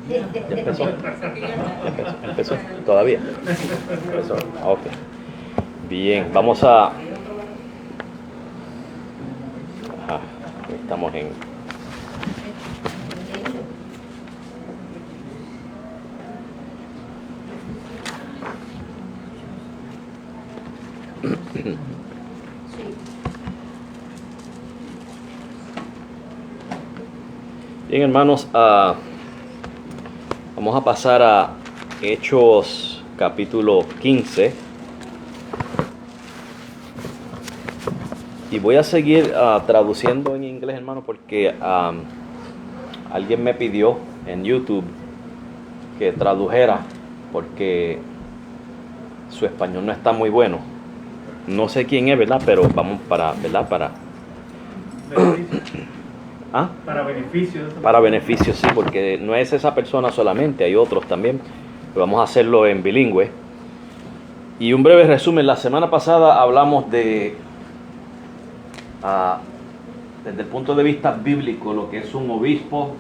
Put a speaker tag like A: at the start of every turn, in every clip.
A: ¿Ya empezó? ¿Empezó? ¿Todavía? ¿Empezó? Ok. Bien, vamos a... Ajá, estamos en... Bien, hermanos, vamos a pasar a Hechos capítulo 15. Y voy a seguir traduciendo en inglés, hermano, porque alguien me pidió en YouTube que tradujera, porque su español no está muy bueno. No sé quién es, ¿verdad? Pero vamos para, ¿verdad? ¿Ah?
B: Para beneficio.
A: Para beneficio, sí, porque no es esa persona solamente, hay otros también. Pero vamos a hacerlo en bilingüe. Y un breve resumen, la semana pasada hablamos de, desde el punto de vista bíblico, lo que es un obispo,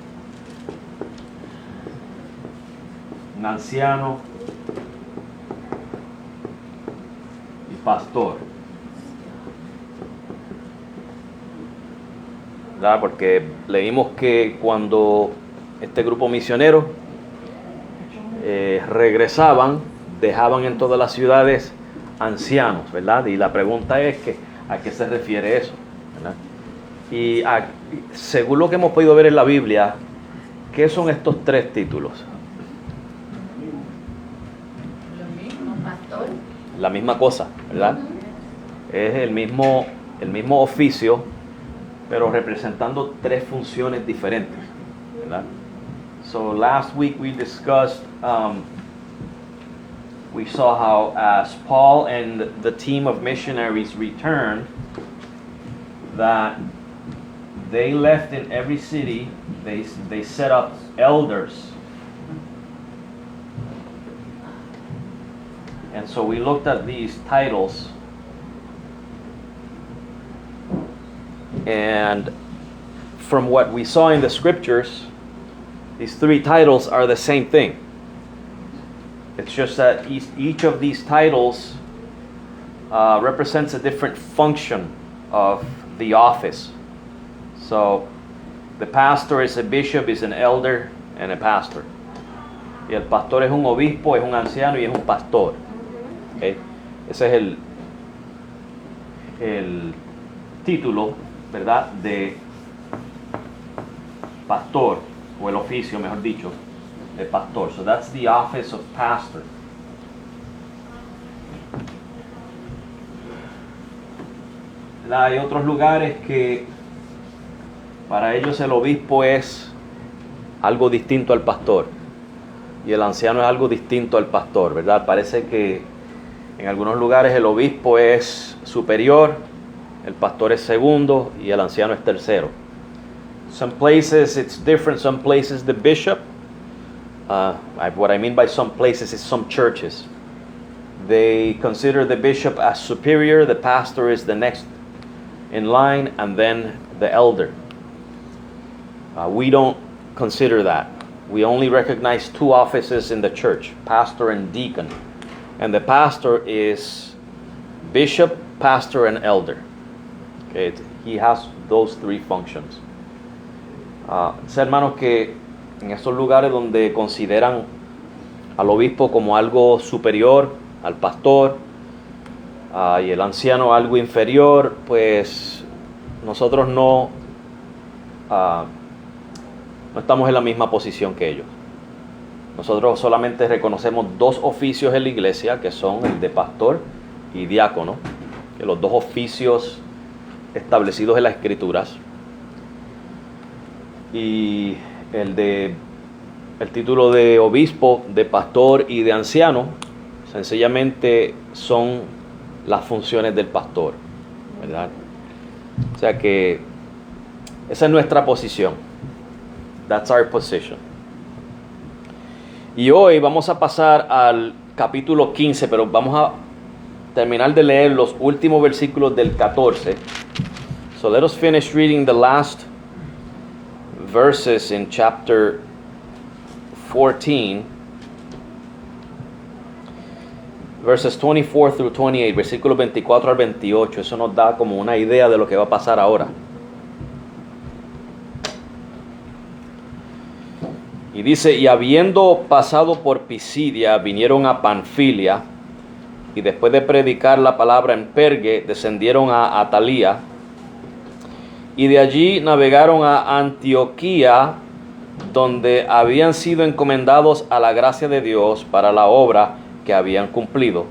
A: un anciano y pastor. ¿Verdad? Porque leímos que cuando este grupo misionero regresaban, dejaban en todas las ciudades ancianos, ¿verdad? Y la pregunta es que ¿a qué se refiere eso? ¿Verdad? Y según lo que hemos podido ver en la Biblia, ¿qué son estos tres títulos?
C: Lo mismo, pastor.
A: La misma cosa, ¿verdad? Es el mismo oficio, pero representando tres funciones diferentes, ¿verdad? So last week we discussed, we saw how as Paul and the team of missionaries returned, that they left in every city, they set up elders. And so we looked at these titles, and from what we saw in the scriptures, these three titles are the same thing. It's just that each of these titles represents a different function of the office. So the pastor is a bishop, is an elder, and a pastor. Y el pastor es un obispo, es un anciano y es un pastor. Okay? Ese es el título, ¿verdad?, de pastor, o el oficio, mejor dicho, de pastor. So that's the office of pastor. Hay otros lugares que para ellos el obispo es algo distinto al pastor y el anciano es algo distinto al pastor, ¿verdad? Parece que en algunos lugares el obispo es superior, el pastor es segundo y el anciano es tercero. Some places it's different. Some places the bishop, what I mean by some places is some churches, they consider the bishop as superior, the pastor is the next in line, and then the elder. We don't consider that. We only recognize two offices in the church, pastor and deacon. And the pastor is bishop, pastor, and elder. Okay, he has those three functions. Hermanos, que en esos lugares donde consideran al obispo como algo superior al pastor y el anciano algo inferior, pues nosotros no estamos en la misma posición que ellos. Nosotros solamente reconocemos dos oficios en la iglesia, que son el de pastor y diácono, que los dos oficios establecidos en las Escrituras. Y el título de obispo, de pastor y de anciano, sencillamente son las funciones del pastor, ¿verdad? O sea que esa es nuestra posición. That's our position. Y hoy vamos a pasar al capítulo 15, pero vamos a terminar de leer los últimos versículos del 14. So let us finish reading the last verses in chapter 14. Verses 24 through 28, versículos 24 al 28. Eso nos da como una idea de lo que va a pasar ahora. Y dice, y habiendo pasado por Pisidia, vinieron a Panfilia, y después de predicar la palabra en Perge, descendieron a Atalía, y de allí navegaron a Antioquía, donde habían sido encomendados a la gracia de Dios para la obra que habían cumplido.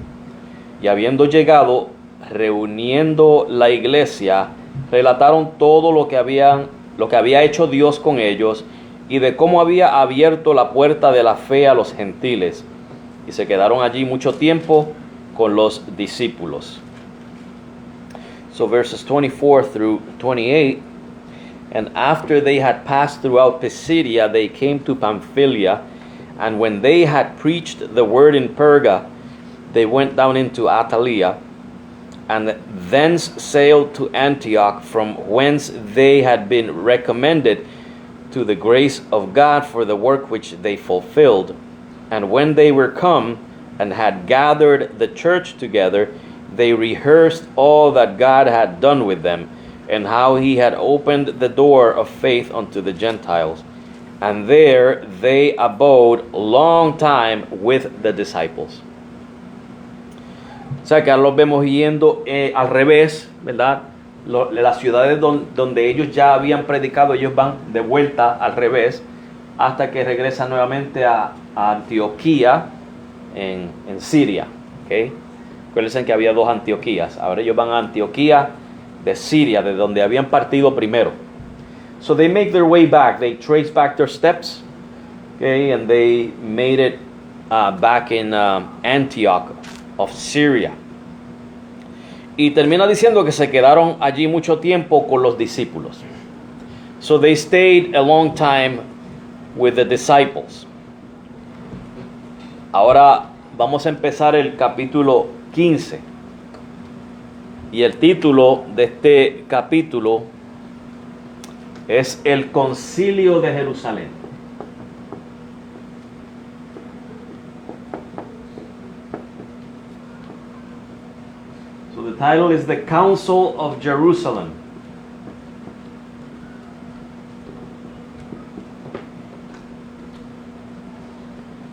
A: Y habiendo llegado, reuniendo la iglesia, relataron todo lo que había hecho Dios con ellos, y de cómo había abierto la puerta de la fe a los gentiles. Y se quedaron allí mucho tiempo con los discípulos. So verses 24 through 28, and after they had passed throughout Pisidia, they came to Pamphylia, and when they had preached the word in Perga, they went down into Attalia, and thence sailed to Antioch, from whence they had been recommended to the grace of God for the work which they fulfilled. And when they were come and had gathered the church together, they rehearsed all that God had done with them, and how he had opened the door of faith unto the Gentiles. And there they abode long time with the disciples. O sea que ahora los vemos yendo al revés, ¿verdad? Las ciudades donde ellos ya habían predicado, ellos van de vuelta al revés hasta que regresan nuevamente a Antioquía en Siria. ¿Okay? Acuérdense que había dos Antioquías. Ahora ellos van a Antioquía de Siria, de donde habían partido primero. So they make their way back. They trace back their steps, okay, and they made it back in Antioch of Syria. Y termina diciendo que se quedaron allí mucho tiempo con los discípulos. So they stayed a long time with the disciples. Ahora vamos a empezar el capítulo 15. Y el título de este capítulo es El Concilio de Jerusalén. So the title is The Council of Jerusalem.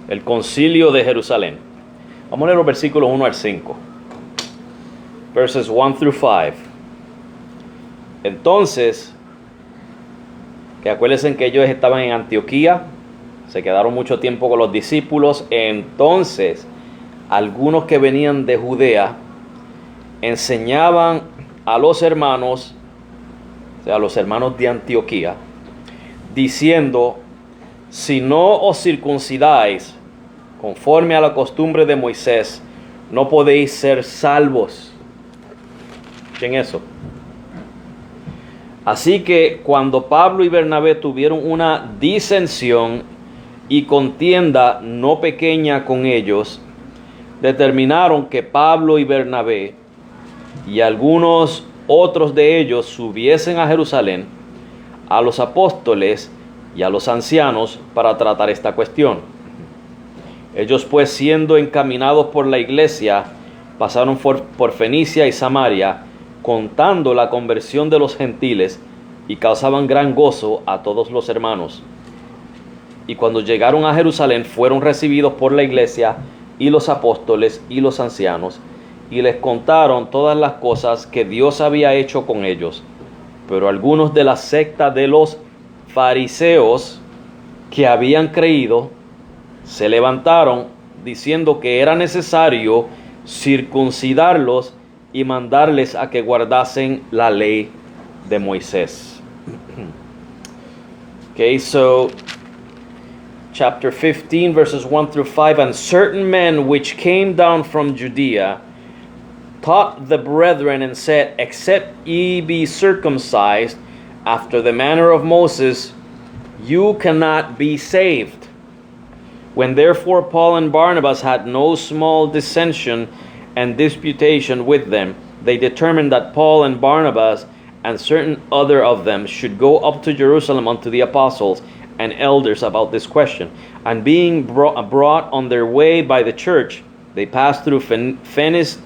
A: El Concilio de Jerusalén. Vamos a leer los versículos 1 al 5. Verses 1 through 5. Entonces, que acuérdense que ellos estaban en Antioquía, se quedaron mucho tiempo con los discípulos. Entonces, algunos que venían de Judea enseñaban a los hermanos, o sea, a los hermanos de Antioquía, diciendo: si no os circuncidáis conforme a la costumbre de Moisés, no podéis ser salvos. ¿Quién eso? Así que cuando Pablo y Bernabé tuvieron una disensión y contienda no pequeña con ellos, determinaron que Pablo y Bernabé y algunos otros de ellos subiesen a Jerusalén a los apóstoles y a los ancianos para tratar esta cuestión. Ellos pues, siendo encaminados por la iglesia, pasaron por Fenicia y Samaria, contando la conversión de los gentiles, y causaban gran gozo a todos los hermanos. Y cuando llegaron a Jerusalén, fueron recibidos por la iglesia y los apóstoles y los ancianos, y les contaron todas las cosas que Dios había hecho con ellos. Pero algunos de la secta de los fariseos que habían creído se levantaron diciendo que era necesario circuncidarlos y mandarles a que guardasen la ley de Moisés. Okay, so chapter 15 verses 1 through 5. And certain men which came down from Judea taught the brethren and said, except ye be circumcised after the manner of Moses, you cannot be saved. When therefore Paul and Barnabas had no small dissension and disputation with them, they determined that Paul and Barnabas and certain other of them should go up to Jerusalem unto the apostles and elders about this question. And being brought on their way by the church, they passed through Phoenicia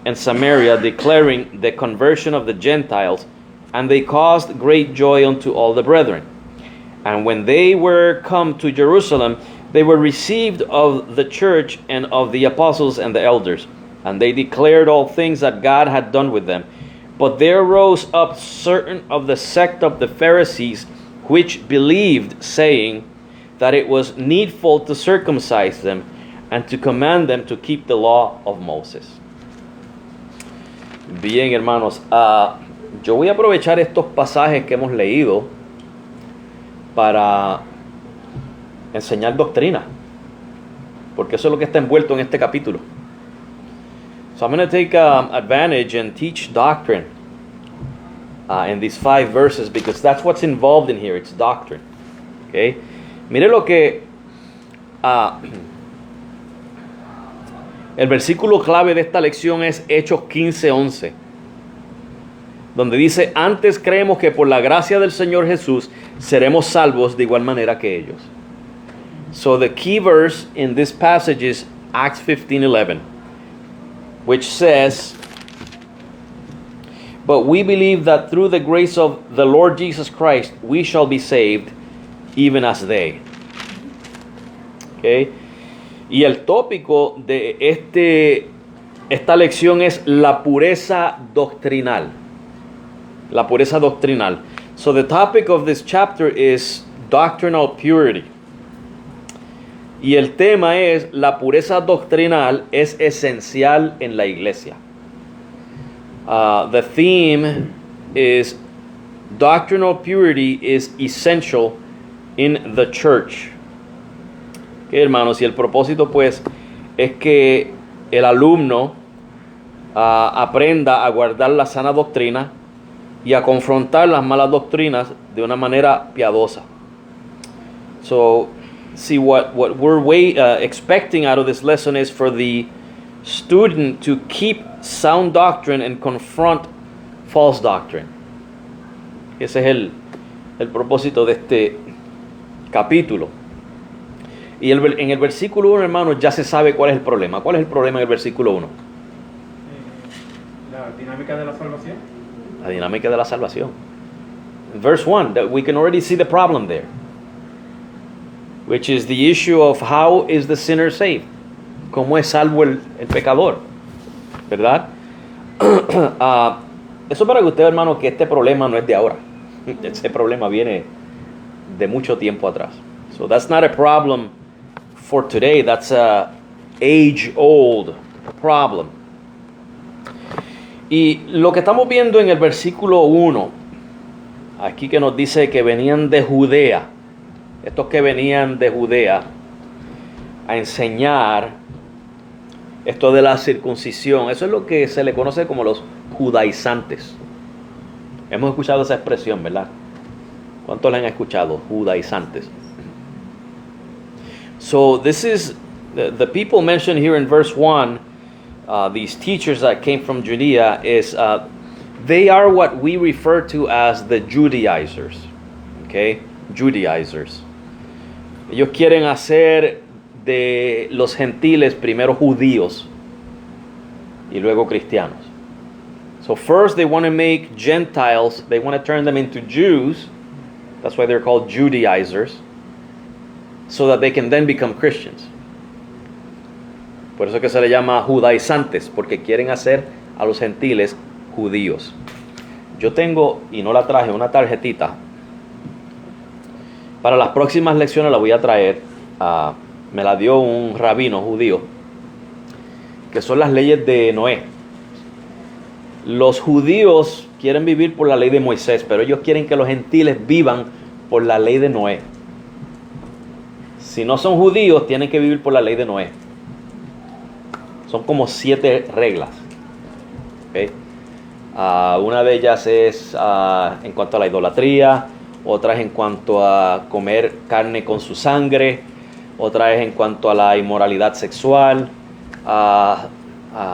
A: and Samaria, declaring the conversion of the Gentiles, and they caused great joy unto all the brethren. And when they were come to Jerusalem, they were received of the church and of the apostles and the elders, and they declared all things that God had done with them. But there rose up certain of the sect of the Pharisees, which believed, saying that it was needful to circumcise them and to command them to keep the law of Moses. Bien, hermanos, yo voy a aprovechar estos pasajes que hemos leído para enseñar doctrina, porque eso es lo que está envuelto en este capítulo. So I'm going to take advantage and teach doctrine in these 5 verses, because that's what's involved in here. It's doctrine. Okay? Mire lo que el versículo clave de esta lección es Hechos 15:11, donde dice: antes creemos que por la gracia del Señor Jesús seremos salvos de igual manera que ellos. So the key verse in this passage is Acts 15:11, which says, but we believe that through the grace of the Lord Jesus Christ we shall be saved, even as they. Okay. Y el tópico de esta lección es la pureza doctrinal. La pureza doctrinal. So the topic of this chapter is doctrinal purity. Y el tema es: la pureza doctrinal es esencial en la iglesia. The theme is doctrinal purity is essential in the church. Okay, hermanos, y el propósito pues es que el alumno aprenda a guardar la sana doctrina y a confrontar las malas doctrinas de una manera piadosa. So, see, what we're expecting out of this lesson is for the student to keep sound doctrine and confront false doctrine. Ese es el propósito de este capítulo. Y en el versículo 1, hermanos, ya se sabe cuál es el problema. ¿Cuál es el problema en el versículo 1?
B: La dinámica de la salvación.
A: La dinámica de la salvación. In verse 1, we can already see the problem there, which is the issue of how is the sinner saved. ¿Cómo es salvo el pecador? ¿Verdad? Eso para que usted, hermano, que este problema no es de ahora. Ese problema viene de mucho tiempo atrás. So that's not a problem for today. That's a age-old problem. Y lo que estamos viendo en el versículo 1, aquí que nos dice que venían de Judea, estos que venían de Judea a enseñar esto de la circuncisión, eso es lo que se le conoce como los judaizantes. Hemos escuchado esa expresión, ¿verdad? ¿Cuántos la han escuchado? Judaizantes. So this is the people mentioned here in verse 1, these teachers that came from Judea, is they are what we refer to as the Judaizers. Okay? Judaizers. Ellos quieren hacer de los gentiles primero judíos y luego cristianos. So first they want to make Gentiles, they want to turn them into Jews. That's why they're called Judaizers, so that they can then become Christians. Por eso que se le llama judaizantes, porque quieren hacer a los gentiles judíos. Yo tengo, y no la traje, una tarjetita. Para las próximas lecciones la voy a traer. Me la dio un rabino judío, que son las leyes de Noé. Los judíos quieren vivir por la ley de Moisés, pero ellos quieren que los gentiles vivan por la ley de Noé. Si no son judíos, tienen que vivir por la ley de Noé. Son como 7 reglas. ¿Okay? Una de ellas es en cuanto a la idolatría, otra es en cuanto a comer carne con su sangre, otra es en cuanto a la inmoralidad sexual,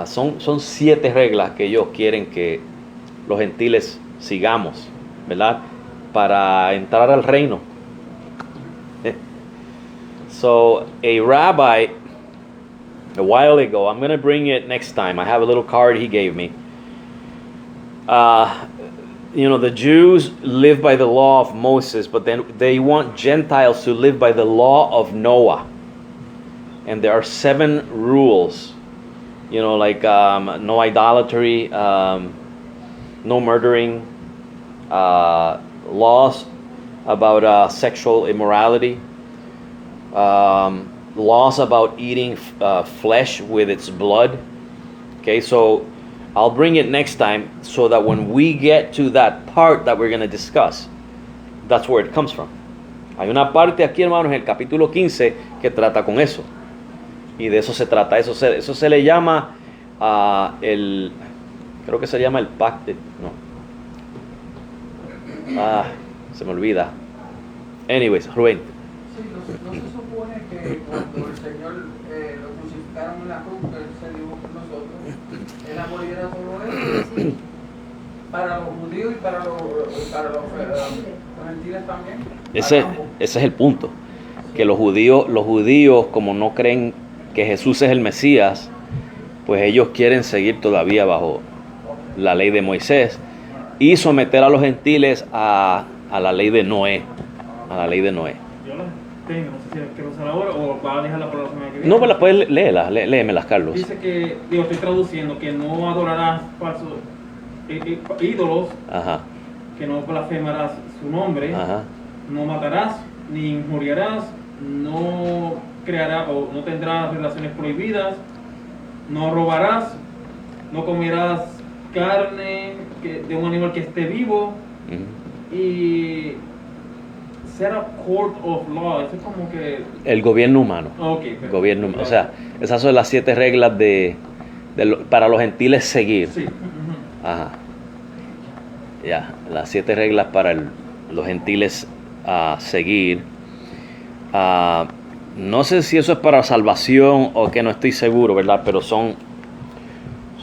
A: son 7 reglas que ellos quieren que los gentiles sigamos, ¿verdad? Para entrar al reino. So, a rabbi, a while ago, I'm going to bring it next time. I have a little card he gave me. The Jews live by the law of Moses, but then they want Gentiles to live by the law of Noah. And there are 7 rules, like no idolatry, no murdering, laws about sexual immorality, laws about eating flesh with its blood. Okay, so I'll bring it next time so that when we get to that part that we're going to discuss, that's where it comes from. Hay una parte aquí, hermanos, en el capítulo 15 que trata con eso. Y de eso se trata. Eso se le llama creo que se llama el pacto. Se me olvida. Anyways, Rubén.
B: Sí, no se supone que cuando el Señor lo crucificaron en la cruz, que Él se dio por nosotros, Él aboliera todo eso para los judíos y para los gentiles también.
A: Ese es el punto. Que los judíos, como no creen que Jesús es el Mesías, pues ellos quieren seguir todavía bajo la ley de Moisés y someter a los gentiles a la ley de Noé. A la ley de Noé.
D: Yo las tengo, no sé si las quiero usar ahora o va a dejarla para la semana que viene.
A: No, pues las puedes léemelas, Carlos.
D: Dice que, estoy traduciendo, que no adorarás falsos ídolos,
A: Ajá.
D: que no blasfemarás su nombre,
A: Ajá.
D: no matarás, ni injuriarás, no crearás o no tendrás relaciones prohibidas, no robarás, no comerás carne de un animal que esté vivo, y ser a court of law, eso es como que
A: El gobierno humano.
D: okay, perfecto.
A: Gobierno humano. O sea, esas son las 7 reglas para los gentiles seguir.
D: Sí.
A: Ajá. Ya, las 7 reglas para los gentiles seguir. No sé si eso es para salvación o que no estoy seguro, ¿verdad? Pero son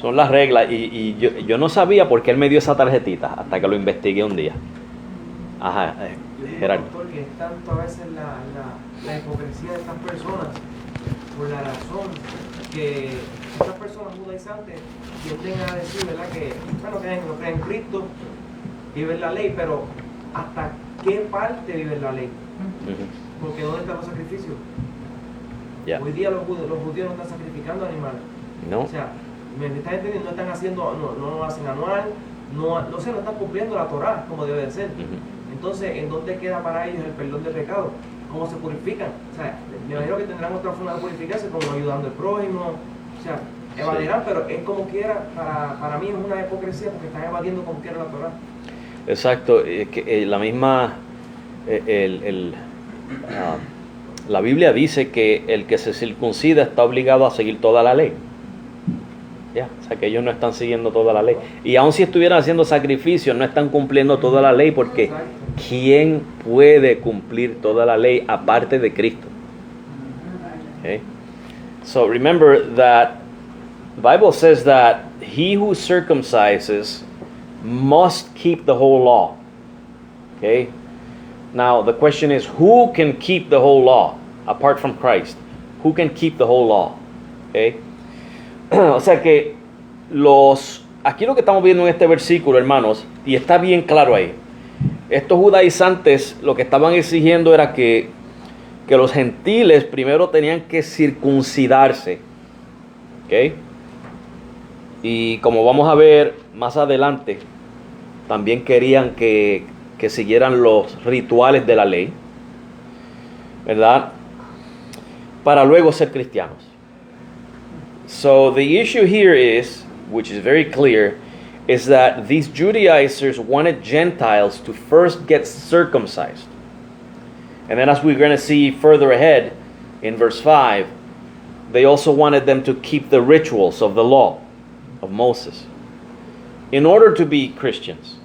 A: las reglas y yo no sabía por qué él me dio esa tarjetita hasta que lo investigué un día. Ajá, Gerardo.
E: Porque es tanto a veces la hipocresía de estas personas, por la razón que estas personas judaizantes tienden a decir, ¿verdad? Que, bueno, no creen en Cristo, viven la ley, pero ¿hasta qué parte viven la ley? Porque ¿dónde están los sacrificios?
A: Ya.
E: Hoy día los judíos no están sacrificando animales.
A: No.
E: O sea, me estás entendiendo, no están haciendo, no lo hacen anual, no están cumpliendo la Torá como debe de ser. Entonces, ¿en dónde queda para ellos el perdón de pecado? ¿Cómo se purifican? O sea, me imagino que tendrán otra forma de purificarse, como ayudando al prójimo, o sea, evadirán, pero es como quiera, para mí es una hipocresía porque están evadiendo como quiera la Torá.
A: Exacto, la misma, la Biblia dice que el que se circuncida está obligado a seguir toda la ley. Ya, o sea que ellos no están siguiendo toda la ley. Y aun si estuvieran haciendo sacrificios, no están cumpliendo toda la ley porque ¿quién puede cumplir toda la ley aparte de Cristo? Okay. So remember that the Bible says that he who circumcises must keep the whole law. Okay? Now the question is, who can keep the whole law apart from Christ? Who can keep the whole law? Okay? O sea que aquí lo que estamos viendo en este versículo, hermanos, y está bien claro ahí, estos judaizantes lo que estaban exigiendo era que los gentiles primero tenían que circuncidarse. ¿Ok? Y como vamos a ver más adelante, también querían que siguieran los rituales de la ley, ¿verdad? Para luego ser cristianos. So the issue here is, which is very clear, is that these Judaizers wanted Gentiles to first get circumcised. And then as we're going to see further ahead in verse 5, they also wanted them to keep the rituals of the law of Moses in order to be Christians.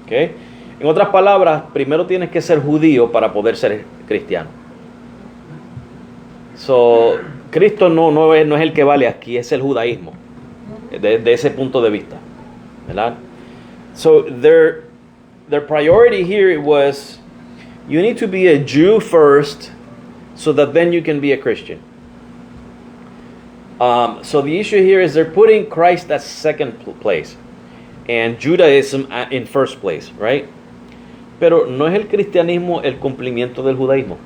A: Okay? En otras palabras, primero tienes que ser judío para poder ser cristiano. So, Cristo no es el que vale aquí, es el judaísmo, de ese punto de vista, ¿verdad? So their priority here was, you need to be a Jew first, so that then you can be a Christian. So the issue here is they're putting Christ at second place, and Judaism in first place, right? Pero ¿no es el cristianismo el cumplimiento del judaísmo?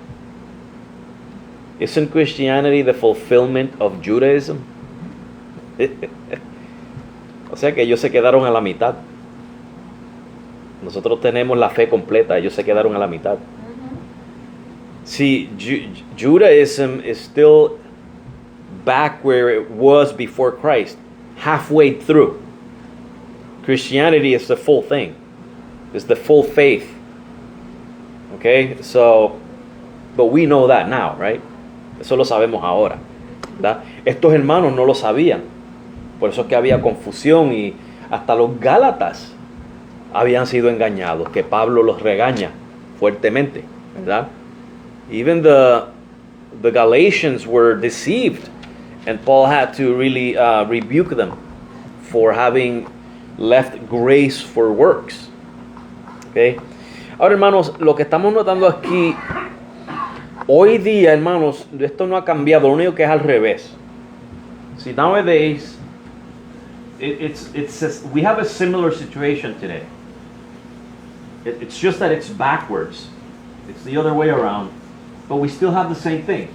A: Isn't Christianity the fulfillment of Judaism? O sea que ellos se quedaron a la mitad. Nosotros tenemos la fe completa, ellos se quedaron a la mitad. See, Judaism is still back where it was before Christ, halfway through. Christianity is the full thing. It's the full faith. Okay, so, but we know that now, right? Eso lo sabemos ahora, ¿verdad? Estos hermanos no lo sabían. Por eso es que había confusión y hasta los Gálatas habían sido engañados, que Pablo los regaña fuertemente, ¿verdad? Even the Galatians were deceived, and Paul had to really rebuke them for having left grace for works. Okay? Ahora, hermanos, lo que estamos notando aquí, hoy día, hermanos, esto no ha cambiado, lo único que es al revés. See, nowadays, we have a similar situation today. It's just that it's backwards. It's the other way around. But we still have the same thing.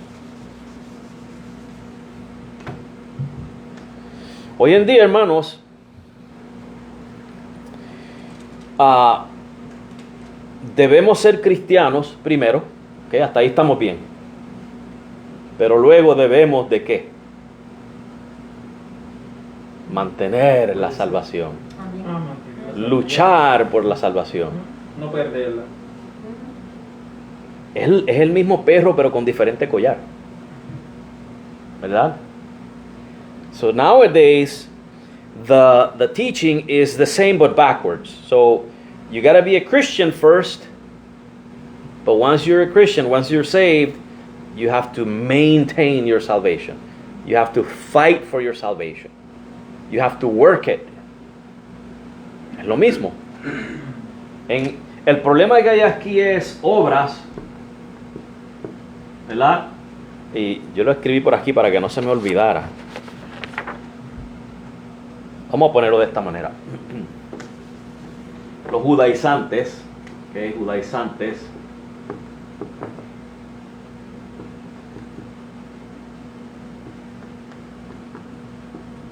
A: Hoy en día, hermanos, debemos ser cristianos primero, ¿okay? Hasta ahí estamos bien. Pero luego debemos ¿de qué? Mantener la salvación. Luchar por la salvación.
D: No perderla.
A: Es el mismo perro pero con diferente collar, ¿verdad? So nowadays the teaching is the same but backwards. So you got to be a Christian first, but once you're a Christian, once you're saved, you have to maintain your salvation. You have to fight for your salvation. You have to work it. Es lo mismo. El problema que hay aquí es obras, ¿verdad? Y yo lo escribí por aquí para que no se me olvidara. Vamos a ponerlo de esta manera. Los judaizantes, ¿okay? Judaizantes,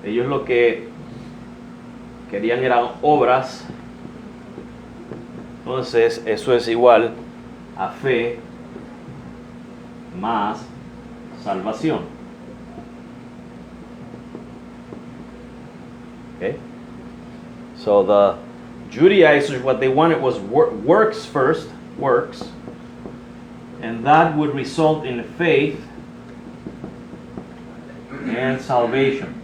A: ellos lo que querían eran obras. Entonces eso es igual a fe más salvación. Okay? So the Judaizers, what they wanted was works first, works, and that would result in faith and salvation.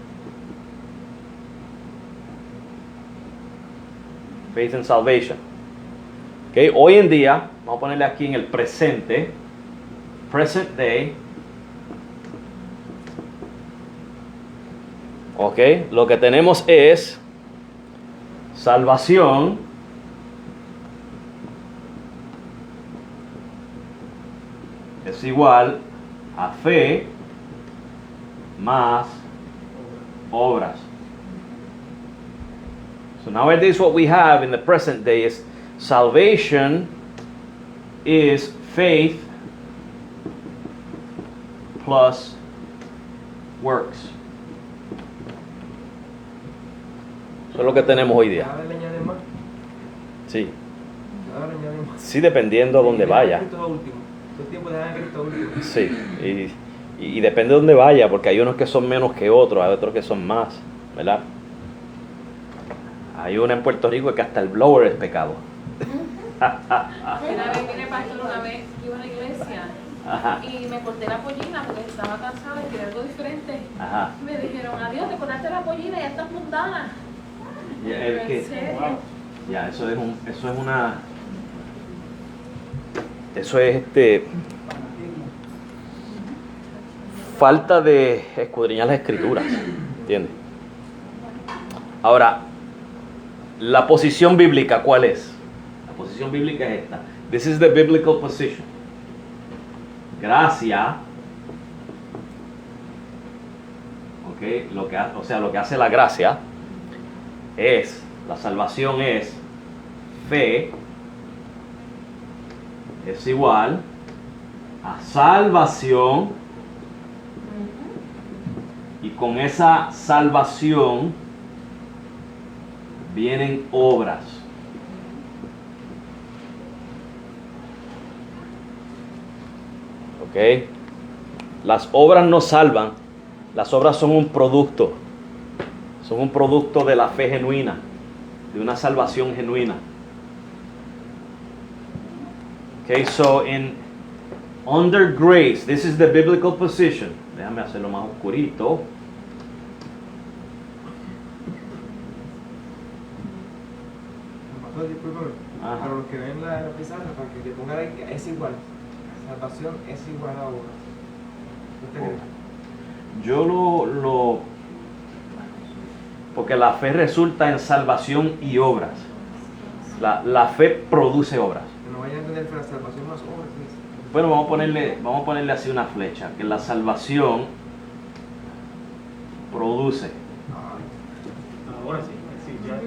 A: Faith and salvation. Okay, hoy en día, vamos a ponerle aquí en el presente, present day. Ok, lo que tenemos es salvación es igual a fe más obras. So nowadays what we have in the present day is salvation is faith plus works. Eso es lo que tenemos hoy día.
E: Cada vez le añaden más.
A: Sí.
E: Cada vez le añaden más.
A: Sí, dependiendo a dónde vaya.
E: Cristo es lo último. Todo el tiempo dejan a Cristo último.
A: Sí. Y depende de dónde vaya, porque hay unos que son menos que otros, hay otros que son más, ¿verdad? Hay una en Puerto Rico que hasta el blower es pecado.
C: Una vez vine pastor, una vez iba a la iglesia
A: Ajá.
C: y me corté la pollina porque estaba cansada y quería algo diferente.
A: Ajá.
C: Me dijeron, adiós, te cortaste la pollina y ya estás mundana. ¿En serio?
A: Ya, eso es falta de escudriñar las escrituras, ¿entiendes? Ahora, la posición bíblica, ¿cuál es? La posición bíblica es esta. This is the biblical position. Gracia, okay, lo que hace la gracia es, la salvación es fe, es igual a salvación, y con esa salvación vienen obras. ¿Ok? Las obras no salvan, las obras son un producto de la fe genuina, de una salvación genuina. Okay, so under grace, this is the biblical position. Déjame hacerlo más oscurito.
E: Pastor, discúlpame,
A: Ajá.
E: para los que ven la pizarra, para que le pongan ahí que es igual. Salvación es igual a obras. ¿Usted cree?
A: Yo porque la fe resulta en salvación y obras. La fe produce obras.
E: Que no vayan a entender que la salvación más obras. ¿Sí?
A: Bueno, vamos a ponerle así una flecha, que la salvación produce,
D: Ahora sí, ya.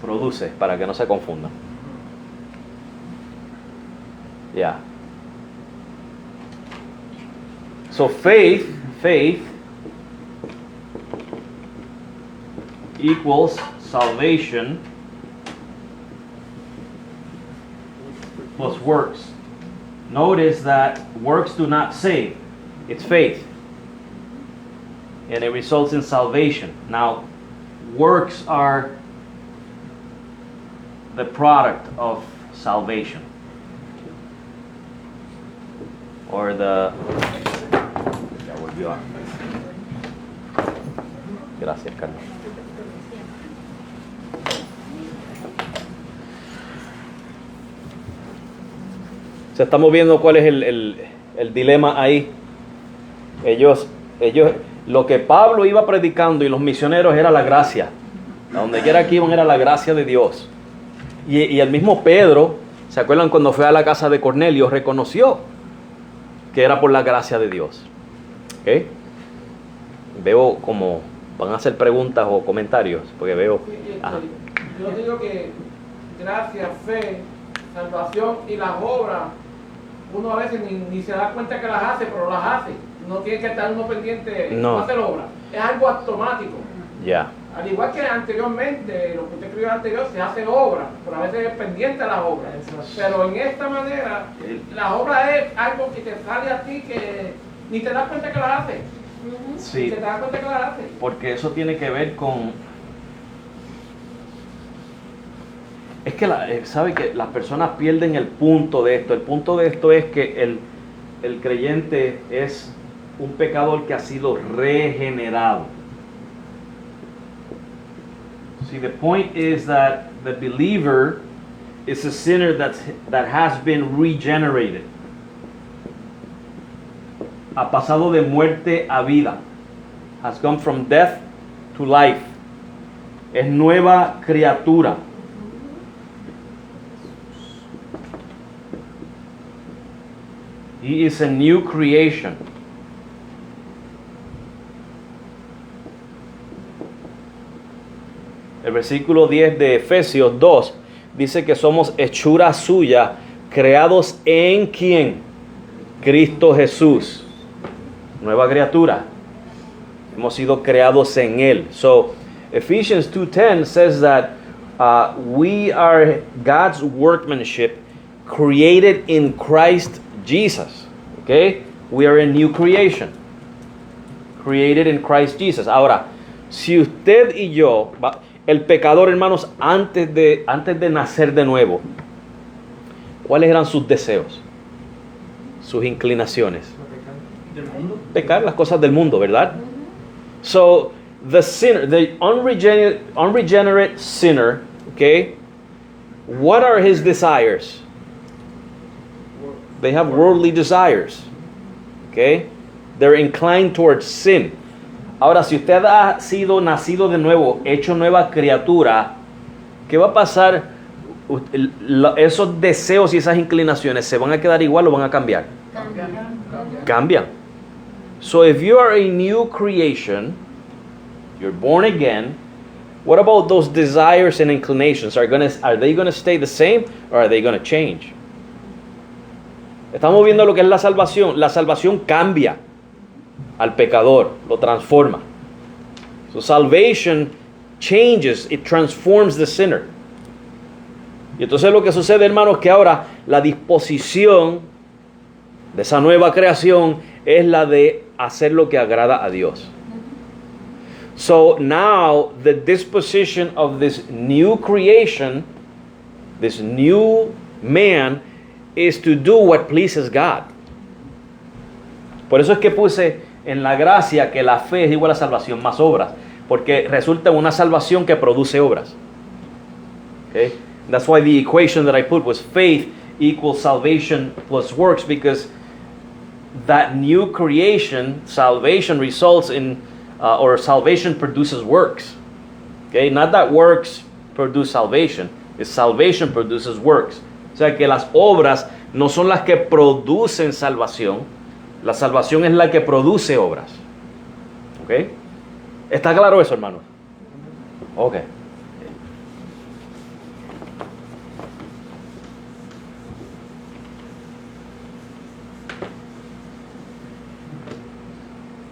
A: produce, para que no se confundan. Yeah. So faith equals salvation plus works. Notice that works do not save. It's faith. And it results in salvation. Now, works are the product of salvation. Or the... Ya volvió a... Gracias, Carlos. O sea, estamos viendo cuál es el dilema ahí. Ellos, lo que Pablo iba predicando y los misioneros era la gracia. A donde quiera que iban era la gracia de Dios. Y el mismo Pedro, ¿se acuerdan cuando fue a la casa de Cornelio? Reconoció que era por la gracia de Dios. ¿Okay? Veo como van a hacer preguntas o comentarios, porque veo... Ajá.
B: Yo digo que gracia, fe, salvación y las obras, uno a veces ni se da cuenta que las hace, pero las hace. No tiene que estar uno pendiente
A: No.
B: de hacer obras. Es algo automático.
A: Ya.
B: Al igual que anteriormente, lo que usted escribió anterior, se hace obra, pero a veces es pendiente de las obras. Pero en esta manera, la obra es algo que te sale a ti que ni te das cuenta que las haces.
A: Sí.
B: Ni te das cuenta que las haces.
A: Porque eso tiene que ver con... Es que sabe que las personas pierden el punto de esto. El punto de esto es que el creyente es un pecador que ha sido regenerado. See, the point is that the believer is a sinner that has been regenerated. Ha pasado de muerte a vida. Has gone from death to life. Es nueva criatura. He is a new creation. El versículo 10 de Efesios 2 dice que somos hechura suya, creados en ¿quién? Cristo Jesús. Nueva criatura. Hemos sido creados en Él. So, Ephesians 2:10 says that we are God's workmanship created in Christ Jesus. Okay? We are a new creation. Created in Christ Jesus. Ahora, si usted y yo, el pecador, hermanos, antes de nacer de nuevo, ¿cuáles eran sus deseos? Sus inclinaciones.
D: Del mundo.
A: Pecar las cosas del mundo, ¿verdad? So, the sinner, the unregenerate sinner, okay, what are his desires? They have worldly desires, okay? they're inclined towards sin. Ahora, si usted ha sido nacido de nuevo, hecho nueva criatura, ¿qué va a pasar? Esos deseos y esas inclinaciones, ¿se van a quedar igual o van a cambiar? Cambian. So if you are a new creation, you're born again, what about those desires and inclinations? Are they going to stay the same or are they going to change? Estamos viendo lo que es la salvación. La salvación cambia al pecador, lo transforma. So salvation changes, it transforms the sinner. Y entonces lo que sucede, hermanos, que ahora la disposición de esa nueva creación es la de hacer lo que agrada a Dios. So now the disposition of this new creation, this new man, is to do what pleases God. Por eso es que puse en la gracia que la fe es igual a salvación más obras, porque resulta en una salvación que produce obras. Okay? That's why the equation that I put was faith equals salvation plus works, because that new creation, salvation results in, or salvation produces works. Okay? Not that works produce salvation, it's salvation produces works. O sea que las obras no son las que producen salvación, la salvación es la que produce obras. ¿Ok? ¿Está claro eso, hermanos? Ok.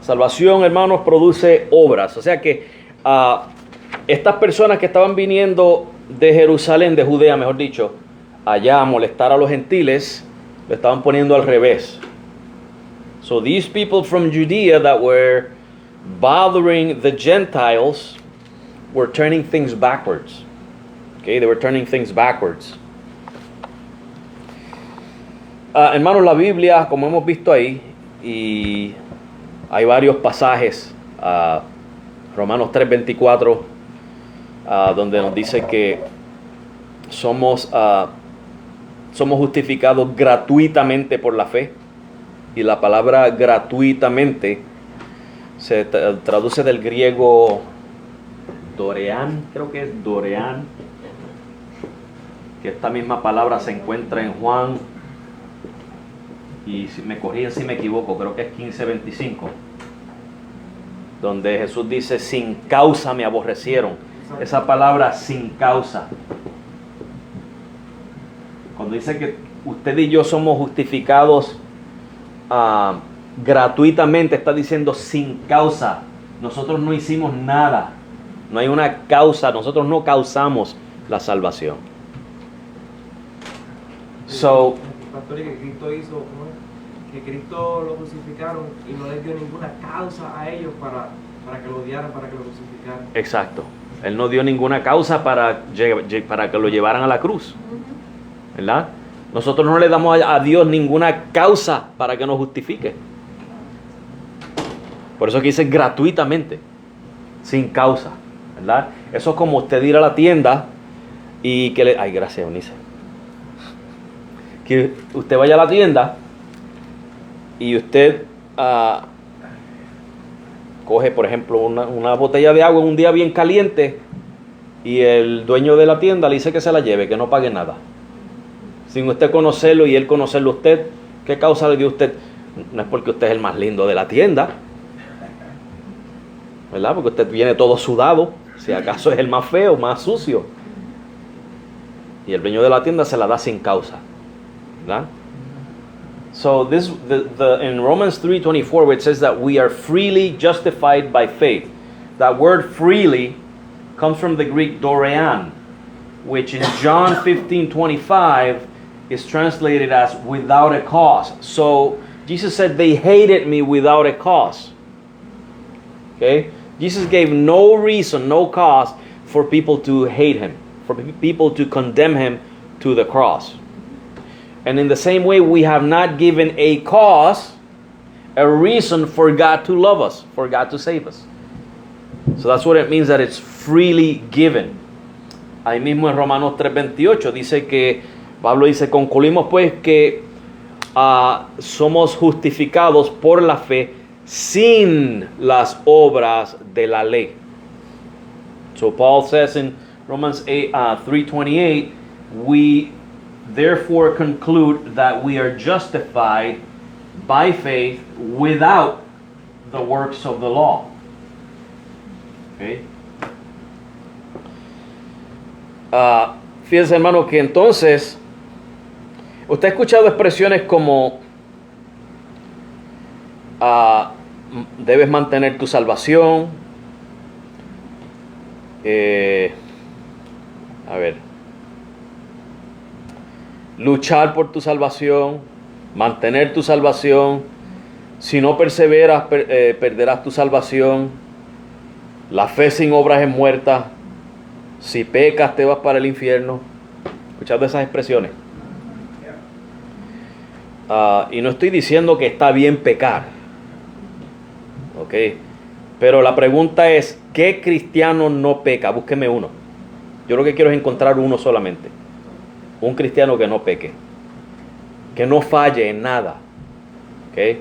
A: Salvación, hermanos, produce obras. O sea que estas personas que estaban viniendo de Jerusalén, de Judea, mejor dicho, allá a molestar a los gentiles, lo estaban poniendo al revés. So these people from Judea that were bothering the Gentiles were turning things backwards. Okay, they were turning things backwards. Hermanos, la Biblia, como hemos visto ahí, y hay varios pasajes, Romanos 3:24, donde nos dice que somos justificados gratuitamente por la fe. Y la palabra gratuitamente se traduce del griego dorean, creo que es dorean, que esta misma palabra se encuentra en Juan, y si me corrigen si me equivoco, creo que es 15:25, donde Jesús dice: sin causa me aborrecieron. Esa palabra sin causa, cuando dice que usted y yo somos justificados gratuitamente, está diciendo sin causa. Nosotros no hicimos nada, no hay una causa, nosotros no causamos la salvación. So,
E: pastor, que Cristo hizo, ¿cómo es? Que Cristo lo crucificaron y no les dio ninguna causa a ellos para que lo odiaran, para que lo crucificaran.
A: Exacto. Él no dio ninguna causa para que lo llevaran a la cruz, ¿verdad? Nosotros no le damos a Dios ninguna causa para que nos justifique. Por eso aquí dice gratuitamente, sin causa, ¿verdad? Eso es como usted ir a la tienda y que le... Ay, gracias, Eunice. Que usted vaya a la tienda y usted coge, por ejemplo, una botella de agua en un día bien caliente y el dueño de la tienda le dice que se la lleve, que no pague nada. Sin usted conocerlo y él conocerlo a usted, ¿qué causa le dio usted? No es porque usted es el más lindo de la tienda, ¿verdad? Porque usted viene todo sudado, si acaso es el más feo, más sucio. Y el dueño de la tienda se la da sin causa, ¿verdad? So in Romans 3:24, where it says that we are freely justified by faith. That word freely comes from the Greek dorean, which in John 15:25 is translated as without a cause. So Jesus said they hated me without a cause. Okay? Jesus gave no reason, no cause for people to hate him, for people to condemn him to the cross. And in the same way, we have not given a cause, a reason for God to love us, for God to save us. So that's what it means that it's freely given. Ahí mismo en Romanos 3:28 dice que, Pablo dice, concluimos pues que somos justificados por la fe sin las obras de la ley. So Paul says in Romans 3:28, we therefore conclude that we are justified by faith without the works of the law. Okay. Fíjense, hermano, que entonces usted ha escuchado expresiones como debes mantener tu salvación, luchar por tu salvación, mantener tu salvación. Si no perseveras, perderás tu salvación. La fe sin obras es muerta. Si pecas, te vas para el infierno. ¿Escuchado esas expresiones? Y no estoy diciendo que está bien pecar. ¿Ok? Pero la pregunta es, ¿qué cristiano no peca? Búsqueme uno. Yo lo que quiero es encontrar uno solamente. Un cristiano que no peque. Que no falle en nada. ¿Ok?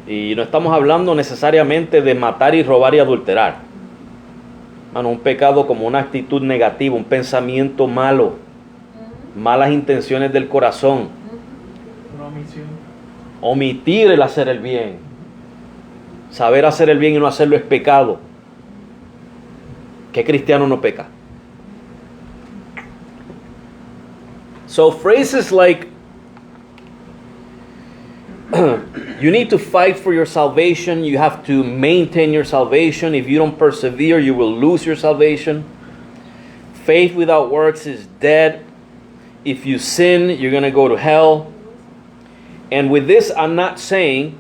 A: Y no estamos hablando necesariamente de matar y robar y adulterar. Mano, un pecado como una actitud negativa, un pensamiento malo, malas intenciones del corazón.
D: Una omisión.
A: Omitir el hacer el bien. Saber hacer el bien y no hacerlo es pecado. ¿Qué cristiano no peca? So phrases like you need to fight for your salvation, you have to maintain your salvation. If you don't persevere, you will lose your salvation. Faith without works is dead. If you sin, you're going to go to hell. And with this, I'm not saying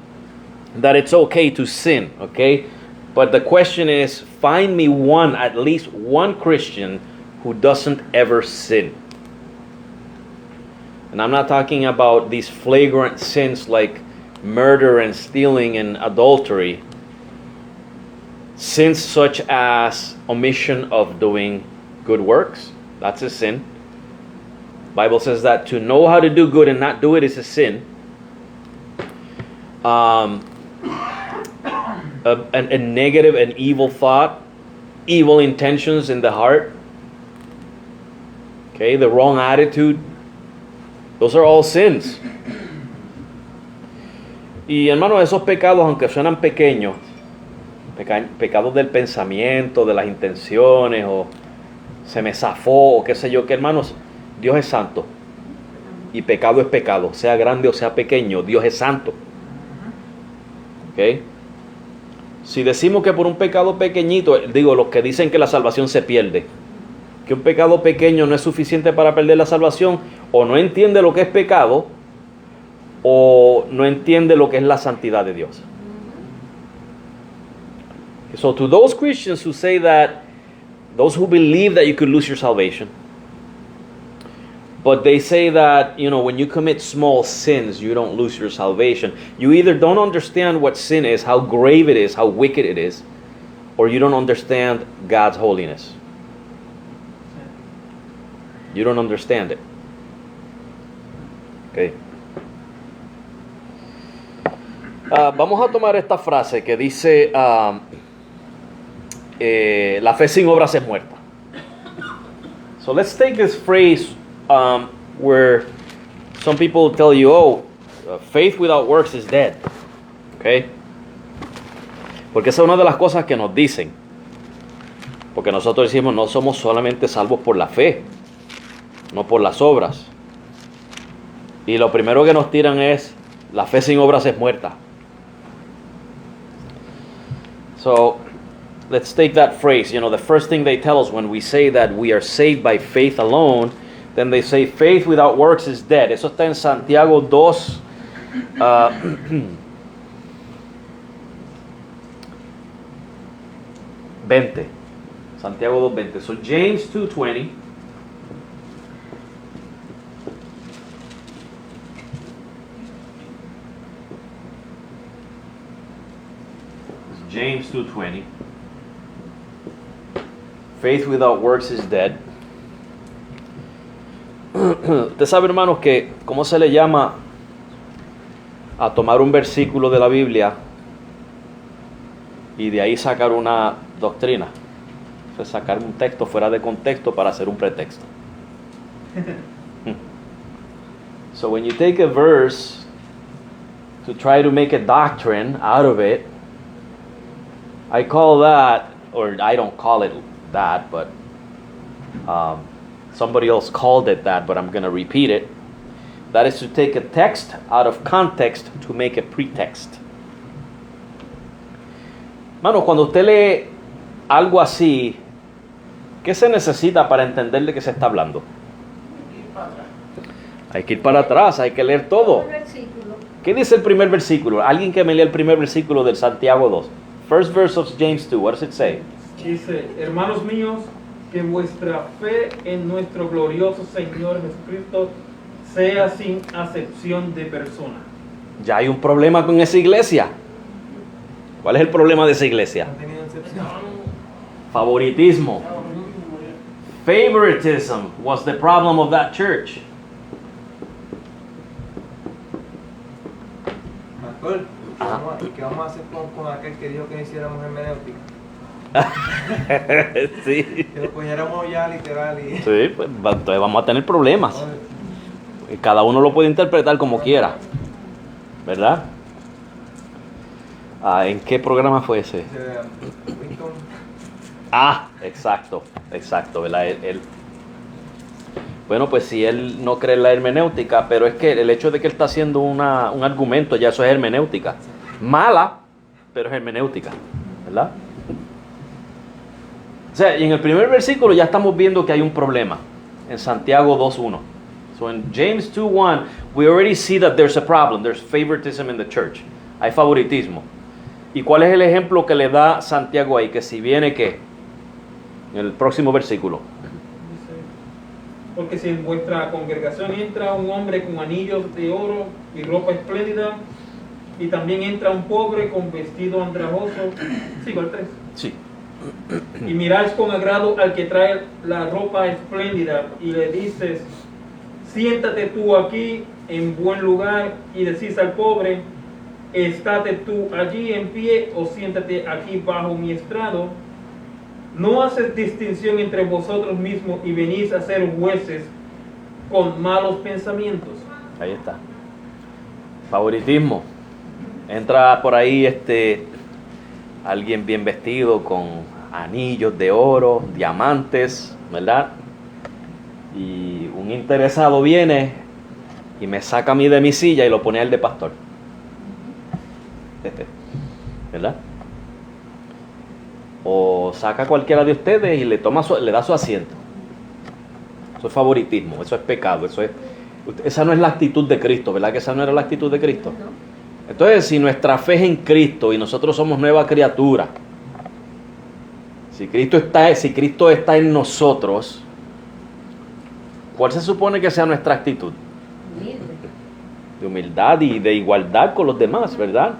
A: that it's okay to sin, okay? But the question is, find me one, at least one Christian who doesn't ever sin. And I'm not talking about these flagrant sins like murder and stealing and adultery. Sins such as omission of doing good works. That's a sin. Bible says that to know how to do good and not do it is a sin. A negative and evil thought, evil intentions in the heart. Okay, the wrong attitude. Those are all sins. Y hermanos, esos pecados, aunque suenan pequeños, pecados del pensamiento, de las intenciones, o se me zafó, o qué sé yo, que hermanos, Dios es santo. Y pecado es pecado, sea grande o sea pequeño, Dios es santo. ¿Ok? Si decimos que por un pecado pequeñito, digo, los que dicen que la salvación se pierde, que un pecado pequeño no es suficiente para perder la salvación, o no entiende lo que es pecado, o no entiende lo que es la santidad de Dios. So to those Christians who say that, those who believe that you could lose your salvation, but they say that, you know, when you commit small sins, you don't lose your salvation. You either don't understand what sin is, how grave it is, how wicked it is, or you don't understand God's holiness. You don't understand it. Okay. Vamos a tomar esta frase que dice, la fe sin obras es muerta. So let's take this phrase where some people tell you, oh, faith without works is dead. Okay. Porque esa es una de las cosas que nos dicen. Porque nosotros decimos, no somos solamente salvos por la fe, no por las obras. Y lo primero que nos tiran es, la fe sin obras es muerta. So, let's take that phrase. You know, the first thing they tell us when we say that we are saved by faith alone, then they say faith without works is dead. Eso está en Santiago 2, 20. Santiago 2:20. So James 2:20. James 2:20. Faith without works is dead. Usted sabe, hermanos, que ¿cómo se le llama a tomar un versículo de la Biblia y de ahí sacar una doctrina. O sea, sacar un texto fuera de contexto para hacer un pretexto. So when you take a verse to try to make a doctrine out of it, I call that, or I don't call it that, but somebody else called it that, but I'm going to repeat it. That is to take a text out of context to make a pretext. Mano, cuando usted lee algo así, ¿qué se necesita para entender de qué se está hablando? Hay que ir para atrás, hay que leer todo. ¿Qué dice el primer versículo? Alguien que me lea el primer versículo del Santiago 2. First verse of James 2. What does it say?
D: Dice, hermanos míos, que vuestra fe en nuestro glorioso Señor Jesucristo sea sin acepción de persona.
A: Ya hay un problema con esa iglesia. ¿Cuál es el problema de esa iglesia?
E: Han tenido excepción.
A: Favoritismo. Favoritism was the problem of that church.
E: Pastor, ¿qué vamos a hacer con aquel que dijo que no hiciéramos hermenéutica?
A: Sí.
E: Que lo cogiéramos ya literal y...
A: Sí, pues entonces vamos a tener problemas. Y cada uno lo puede interpretar como quiera. ¿Verdad? ¿En qué programa fue ese? Exacto, ¿verdad? Bueno, pues si él no cree en la hermenéutica, pero es que el hecho de que él está haciendo un argumento, ya eso es hermenéutica. Mala, pero es hermenéutica, ¿verdad? O sea, y en el primer versículo ya estamos viendo que hay un problema, en Santiago 2:1. So in James 2:1, we already see that there's a problem, there's favoritism in the church. Hay favoritismo. ¿Y cuál es el ejemplo que le da Santiago ahí? Que si viene, ¿qué? En el próximo versículo.
D: Dice, porque si en vuestra congregación entra un hombre con anillos de oro y ropa espléndida, y también entra un pobre con vestido andrajoso, sigo el 3.
A: Sí.
D: Y miráis con agrado al que trae la ropa espléndida y le dices, siéntate tú aquí en buen lugar, y decís al pobre, estate tú allí en pie o siéntate aquí bajo mi estrado. No haces distinción entre vosotros mismos y venís a ser jueces con malos pensamientos.
A: Ahí está. Favoritismo. Entra por ahí alguien bien vestido con anillos de oro, diamantes, ¿verdad? Y un interesado viene y me saca a mí de mi silla y lo pone al de pastor. ¿Verdad? O saca a cualquiera de ustedes y le da su asiento. Eso es favoritismo, eso es pecado, esa no es la actitud de Cristo, ¿verdad? Que esa no era la actitud de Cristo. Entonces, si nuestra fe es en Cristo y nosotros somos nueva criatura, si Cristo está en nosotros, ¿cuál se supone que sea nuestra actitud? De humildad y de igualdad con los demás, ¿verdad?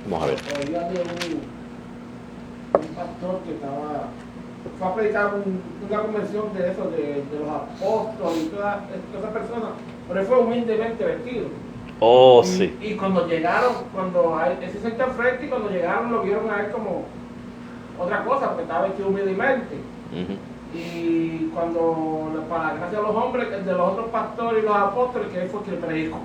A: Vamos a ver.
B: Oía de un pastor que fue a predicar una convención de eso, de los apóstoles y todas esas personas, pero él fue humildemente vestido.
A: Oh,
B: Y-
A: sí.
B: Y cuando llegaron, él se sentó al frente y cuando llegaron lo vieron a él como otra cosa, porque estaba vestido humildemente.
A: Ujú.
B: Y cuando, para gracias a los hombres, de los otros pastores y los apóstoles, que él fue quien predicó.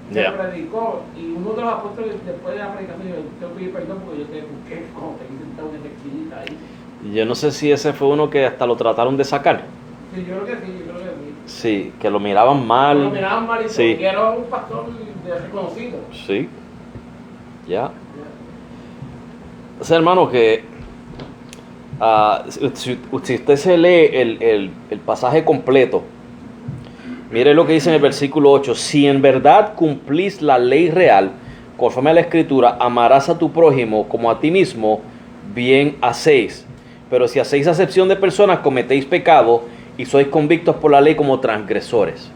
B: Se
A: Yeah.
B: predicó, y uno de los apóstoles después de la predicación dijo, tengo que pedir perdón porque yo te busqué como te hice sentado en esa esquinita ahí.
A: Yo no sé si ese fue uno que hasta lo trataron de sacar.
B: Sí, yo creo que sí, yo creo que sí.
A: Sí, que lo miraban mal.
B: Lo miraban mal y
A: Sí.
B: todo, y era un pastor reconocido.
A: Sí. Ya. O sea, hermano, que si usted se lee el pasaje completo, mire lo que dice en el versículo 8. Si en verdad cumplís la ley real, conforme a la Escritura, amarás a tu prójimo como a ti mismo, bien hacéis. Pero si hacéis acepción de personas, cometéis pecado y sois convictos por la ley como transgresores.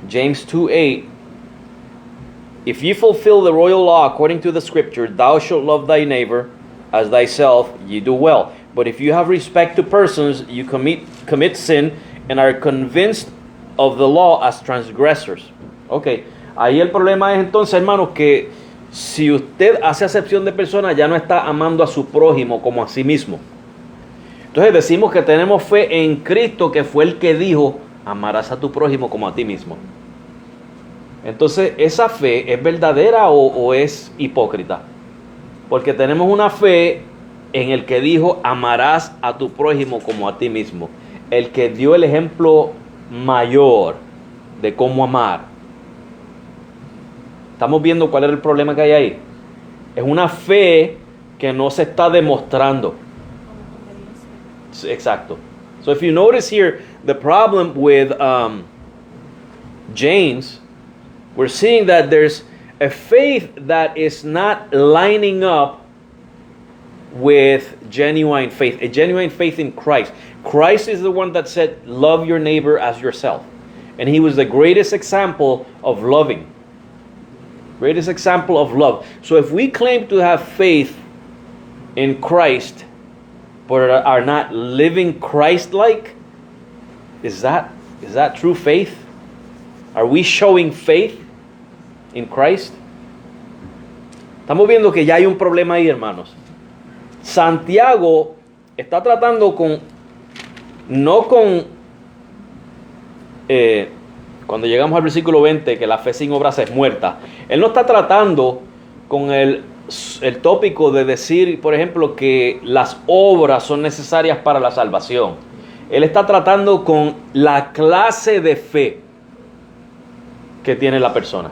A: James 2:8. If you fulfill the royal law according to the scripture, thou shalt love thy neighbor as thyself, ye do well. But if you have respect to persons, you commit sin and are convinced of the law as transgressors. Ok, ahí el problema es entonces, hermanos, que si usted hace acepción de persona, ya no está amando a su prójimo como a sí mismo. Entonces decimos que tenemos fe en Cristo, que fue el que dijo, amarás a tu prójimo como a ti mismo. Entonces, ¿esa fe es verdadera o es hipócrita? Porque tenemos una fe en el que dijo, amarás a tu prójimo como a ti mismo. El que dio el ejemplo mayor de cómo amar. Estamos viendo cuál es el problema que hay ahí. Es una fe que no se está demostrando. Exacto. So if you notice here, the problem with James, we're seeing that there's a faith that is not lining up with genuine faith, a genuine faith in Christ. Christ is the one that said, love your neighbor as yourself. And he was the greatest example of loving. Greatest example of love. So if we claim to have faith in Christ, but are not living Christ-like, is that true faith? Are we showing faith in Christ? Estamos viendo que ya hay un problema ahí, hermanos. Santiago está tratando cuando llegamos al versículo 20, que la fe sin obras es muerta. Él no está tratando con el tópico de decir, por ejemplo, que las obras son necesarias para la salvación. Él está tratando con la clase de fe que tiene la persona.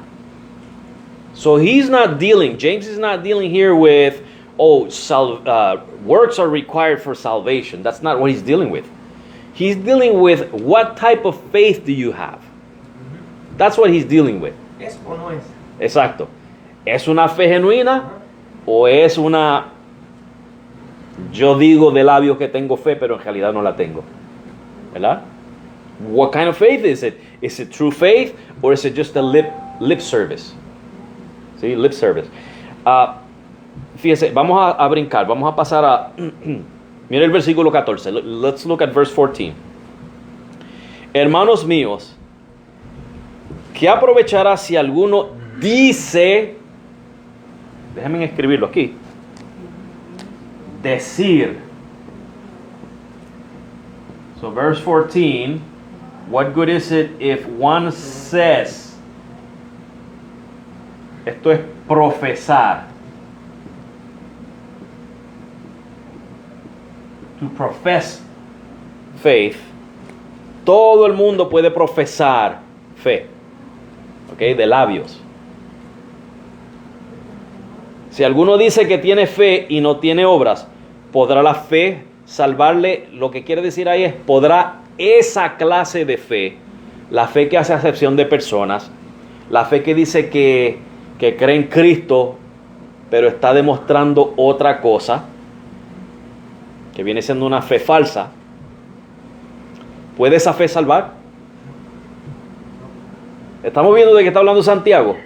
A: So James is not dealing here with, works are required for salvation. That's not what he's dealing with. He's dealing with what type of faith do you have. That's what he's dealing with.
E: ¿Es o no es?
A: Exacto. ¿Es una fe genuina o es una, yo digo de labios que tengo fe, pero en realidad no la tengo? ¿Verdad? What kind of faith is it? Is it true faith or is it just a lip service? ¿Sí? Lip service. Fíjese, vamos a brincar, vamos a pasar a mira el versículo 14. Let's look at verse 14. Hermanos míos, ¿qué aprovechará si alguno dice, déjenme escribirlo aquí, decir? So verse 14, what good is it if one says? Esto es profesar. To profess faith. Todo el mundo puede profesar fe. ¿Ok? De labios. Si alguno dice que tiene fe y no tiene obras, ¿podrá la fe salvarle? Lo que quiere decir ahí es, ¿podrá esa clase de fe, la fe que hace acepción de personas, la fe que dice que cree en Cristo, pero está demostrando otra cosa, que viene siendo una fe falsa, ¿puede esa fe salvar? Estamos viendo de qué está hablando Santiago,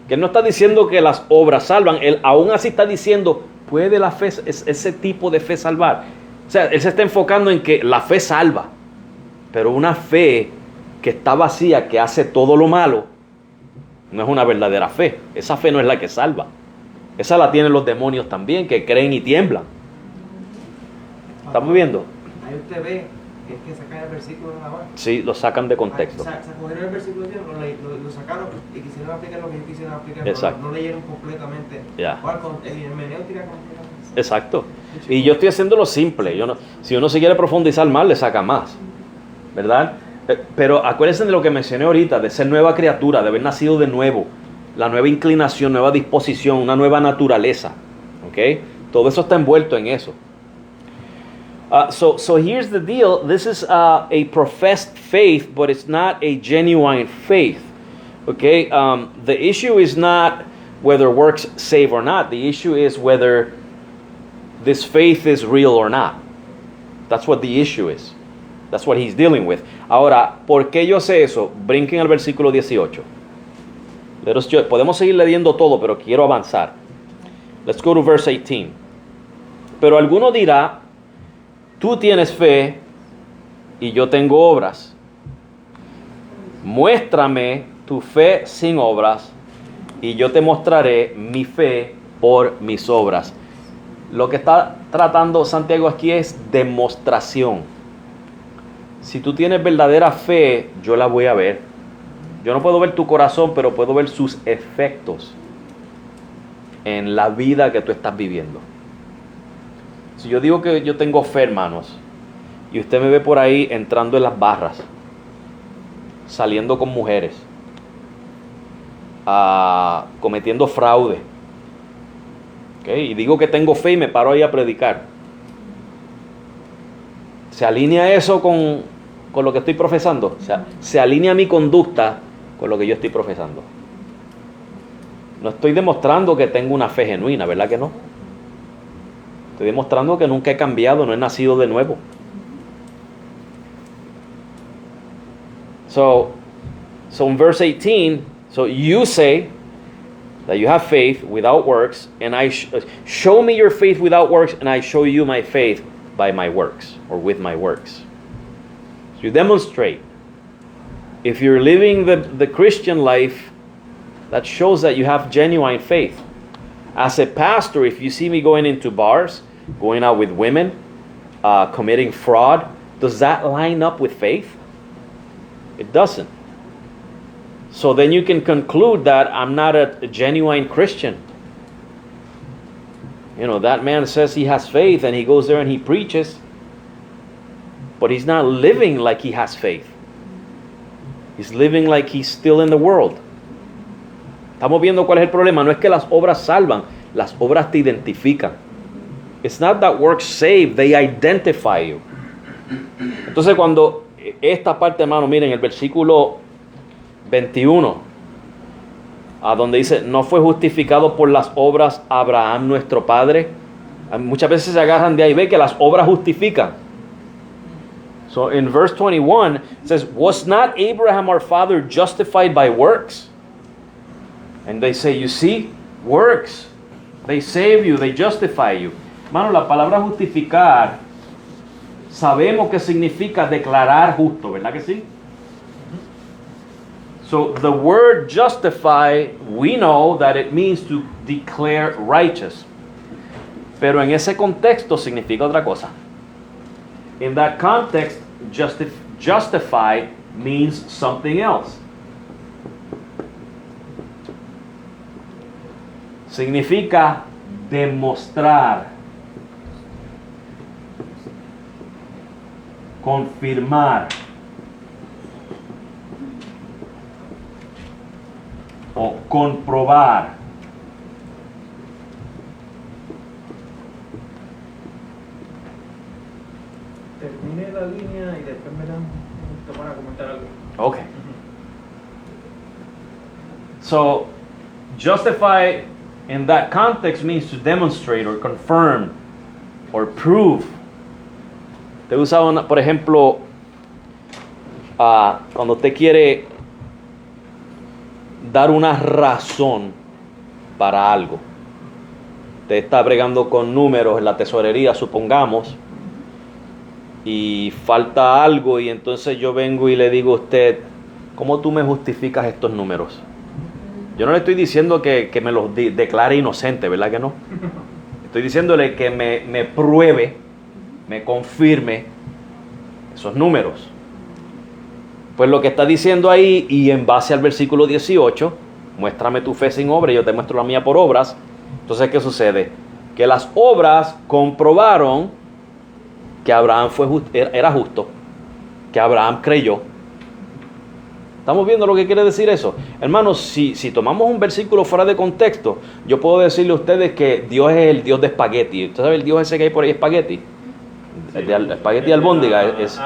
A: que él no está diciendo que las obras salvan, él aún así está diciendo, ¿puede la fe, ese tipo de fe salvar? O sea, él se está enfocando en que la fe salva, pero una fe que está vacía, que hace todo lo malo, no es una verdadera fe. Esa fe no es la que salva. Esa la tienen los demonios también, que creen y tiemblan. ¿Estamos viendo?
E: Ahí usted ve que es que sacan el versículo nada más.
A: Sí, lo sacan de contexto.
E: Cogieron el versículo, lo sacaron y quisieron aplicar lo que quisieron aplicar.
A: Exacto.
E: No leyeron completamente.
A: Ya.
E: El hermenéutica completa.
A: Exacto. Y yo estoy haciéndolo simple. Si uno se quiere profundizar más, le saca más. ¿Verdad? Pero acuérdense de lo que mencioné ahorita, de ser nueva criatura, de haber nacido de nuevo. La nueva inclinación, nueva disposición, una nueva naturaleza. ¿Ok? Todo eso está envuelto en eso. So here's the deal. This is a professed faith, but it's not a genuine faith. Okay? The issue is not whether works save or not. The issue is whether this faith is real or not. That's what the issue is. That's what he's dealing with. Ahora, ¿por qué yo sé eso? Brinquen al versículo 18. Podemos seguir leyendo todo, pero quiero avanzar. Let's go to verse 18. Pero alguno dirá, tú tienes fe y yo tengo obras. muéstrame tu fe sin obras y yo te mostraré mi fe por mis obras. Lo que está tratando Santiago aquí es demostración. Si tú tienes verdadera fe, yo la voy a ver. Yo no puedo ver tu corazón, pero puedo ver sus efectos en la vida que tú estás viviendo. Si yo digo que yo tengo fe, hermanos, y usted me ve por ahí entrando en las barras, saliendo con mujeres, cometiendo fraude, ¿okay? Y digo que tengo fe y me paro ahí a predicar, ¿se alinea eso con lo que estoy profesando? O sea, ¿se alinea mi conducta con lo que yo estoy profesando? No estoy demostrando que tengo una fe genuina, ¿verdad que no? Estoy demostrando que nunca he cambiado, no he nacido de nuevo. So in verse 18, so you say that you have faith without works, and I show me your faith without works, and I show you my faith by my works, or with my works. So you demonstrate. If you're living the Christian life, that shows that you have genuine faith. As a pastor, if you see me going into bars, going out with women, committing fraud, does that line up with faith? It doesn't. So then you can conclude that I'm not a genuine Christian. You know, that man says he has faith and he goes there and he preaches, but he's not living like he has faith. He's living like he's still in the world. Estamos viendo cuál es el problema. No es que las obras salvan, las obras te identifican. It's not that works save, they identify you. Entonces cuando esta parte, hermano, miren el versículo 21, a donde dice, no fue justificado por las obras Abraham nuestro padre. Muchas veces se agarran de ahí, ve que las obras justifican. So in verse 21 it says, was not Abraham our father justified by works? And they say, you see, works, they save you, they justify you. Hermano, la palabra justificar sabemos que significa declarar justo, ¿verdad que sí? So the word justify, we know that it means to declare righteous. Pero en ese contexto significa otra cosa. In that context, justify means something else. Significa demostrar, confirmar o comprobar.
D: Termine la línea y después me dan para comentar algo.
A: Okay. So, justify in that context means to demonstrate or confirm or prove. Te usa por ejemplo, cuando usted quiere dar una razón para algo. Usted está bregando con números en la tesorería, supongamos, y falta algo, y entonces yo vengo y le digo a usted, ¿cómo tú me justificas estos números? Yo no le estoy diciendo que me los declare inocente, ¿verdad que no? Estoy diciéndole que me pruebe, me confirme esos números. Pues lo que está diciendo ahí, y en base al versículo 18, muéstrame tu fe sin obra y yo te muestro la mía por obras. Entonces, ¿qué sucede? Que las obras comprobaron que Abraham era justo, que Abraham creyó. ¿Estamos viendo lo que quiere decir eso? Hermanos, si tomamos un versículo fuera de contexto, yo puedo decirle a ustedes que Dios es el Dios de espagueti. ¿Usted sabe el Dios ese que hay por ahí, espagueti? El de espagueti albóndiga. Es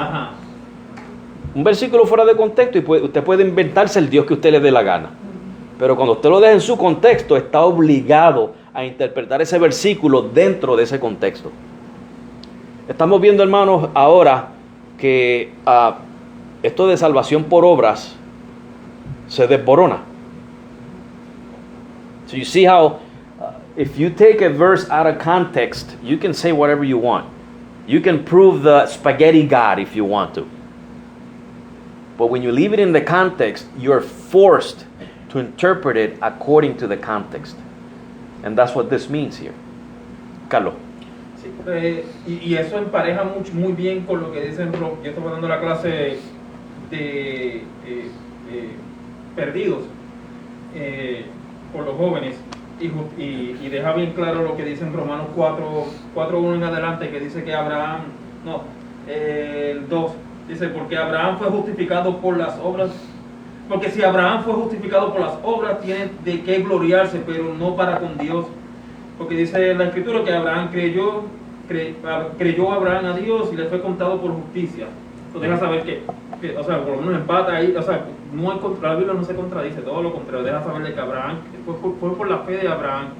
A: un versículo fuera de contexto y usted puede inventarse el Dios que usted le dé la gana. Pero cuando usted lo deja en su contexto, está obligado a interpretar ese versículo dentro de ese contexto. Estamos viendo, hermanos, ahora que esto de salvación por obras se desborona. So you see how if you take a verse out of context, you can say whatever you want. You can prove the spaghetti God if you want to. But when you leave it in the context, you're forced to interpret it according to the context. And that's what this means here. Carlos.
D: Sí, y eso empareja muy bien con lo que dicen, yo estoy dando la clase de perdidos por los jóvenes y deja bien claro lo que dice en Romanos 4:1 en adelante, que dice que Abraham, el 2, dice, porque Abraham fue justificado por las obras, porque si Abraham fue justificado por las obras, tiene de qué gloriarse, pero no para con Dios. Porque dice la Escritura que Abraham creyó Abraham a Dios y le fue contado por justicia. Entonces deja saber que, o sea, por lo menos empata ahí, o sea, la Biblia no se contradice, todo lo contrario, deja saber de que Abraham, fue por la fe de Abraham,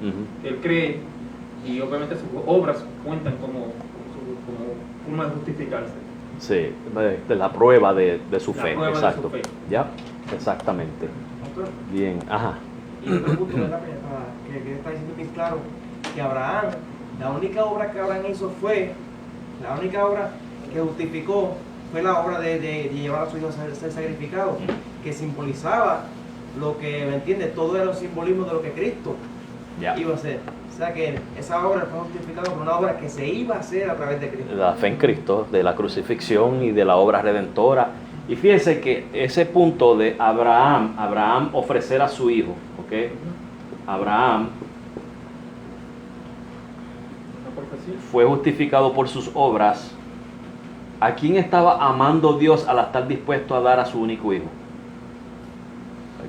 D: que él cree, y obviamente sus obras cuentan como forma de justificarse.
A: Sí, de la prueba de su
D: La
A: fe,
D: prueba de
A: exacto.
D: su fe.
A: Ya, exactamente.
E: Pastor,
A: Bien, ajá.
E: y otro punto, ¿verdad? Que está diciendo bien claro, que Abraham, la única obra que Abraham hizo la única obra que justificó fue la obra de llevar a su hijo a ser sacrificado, que simbolizaba lo que, ¿me entiendes? Todo era un simbolismo de lo que Cristo
A: Ya.
E: iba a hacer. O sea que esa obra fue justificada por una obra que se iba a hacer a través de Cristo.
A: La fe en Cristo, de la crucifixión y de la obra redentora. Y fíjense que ese punto de Abraham ofrecer a su hijo, ¿ok? Abraham
D: ¿La profecía?
A: fue justificado por sus obras. ¿A quién estaba amando Dios al estar dispuesto a dar a su único hijo?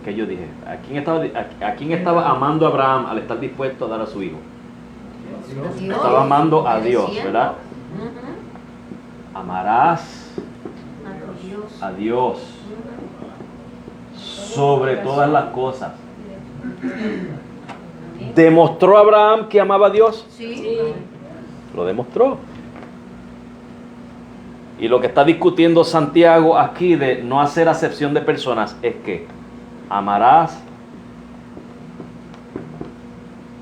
A: ¿Qué yo dije? ¿A quién estaba amando Abraham al estar dispuesto a dar a su hijo?
C: Dios.
A: Estaba amando a Dios, ¿verdad?
C: Ujú.
A: Amarás
C: A Dios.
A: a Dios sobre todas las cosas. ¿Demostró Abraham que amaba a Dios?
C: Sí.
A: Lo demostró. Y lo que está discutiendo Santiago aquí de no hacer acepción de personas es que amarás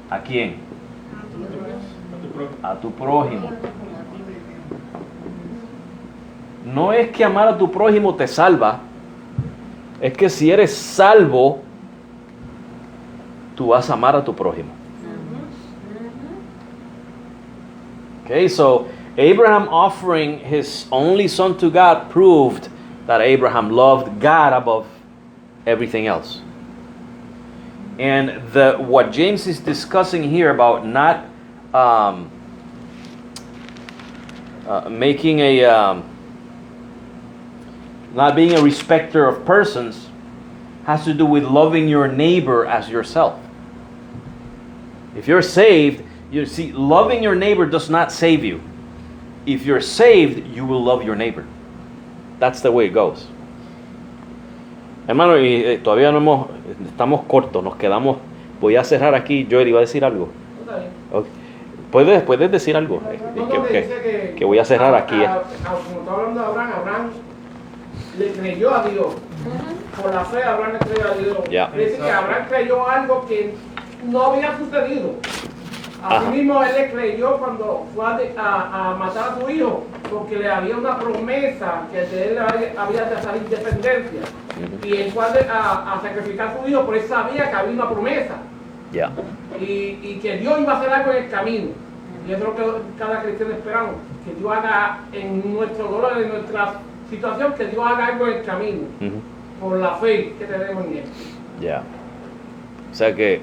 A: ¿a quién? A tu prójimo. No es que amar a tu prójimo te salva, es que si eres salvo, tú vas a amar a tu prójimo. Okay, so Abraham offering his only son to God proved that Abraham loved God above everything else. And what James is discussing here about not making not being a respecter of persons has to do with loving your neighbor as yourself. If you're saved, you see, loving your neighbor does not save you. If you're saved, you will love your neighbor. That's the way it goes. Hermano, y todavía estamos cortos, nos quedamos. Voy a cerrar aquí. Joel, ¿iba a decir algo? Okay. ¿Puedes decir algo? Que voy a cerrar aquí.
B: Como está hablando de Abraham le creyó a Dios. Por la fe Abraham le creyó a Dios.
A: Yeah.
B: Dice que Abraham creyó algo que no había sucedido. Asimismo, él le creyó cuando fue a matar a su hijo, porque le había una promesa que de él había de salir independencia. Y él fue a sacrificar a su hijo, pero él sabía que había una promesa.
A: Yeah.
B: Y que Dios iba a hacer algo en el camino. Y eso es lo que cada cristiano esperamos, que Dios haga en nuestro dolor, en nuestra situación, que Dios haga algo en el camino, por la fe que tenemos en él.
A: Ya. O sea que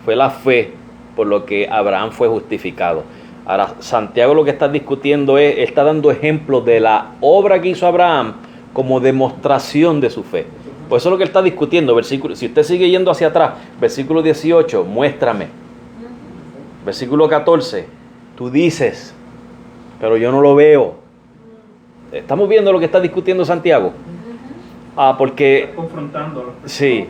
A: fue la fe por lo que Abraham fue justificado. Ahora, Santiago lo que está discutiendo está dando ejemplos de la obra que hizo Abraham como demostración de su fe. Por eso es lo que él está discutiendo. Versículo, si usted sigue yendo hacia atrás, versículo 18, muéstrame. Versículo 14, tú dices, pero yo no lo veo. ¿Estamos viendo lo que está discutiendo Santiago? Porque
D: confrontándolo.
A: Sí.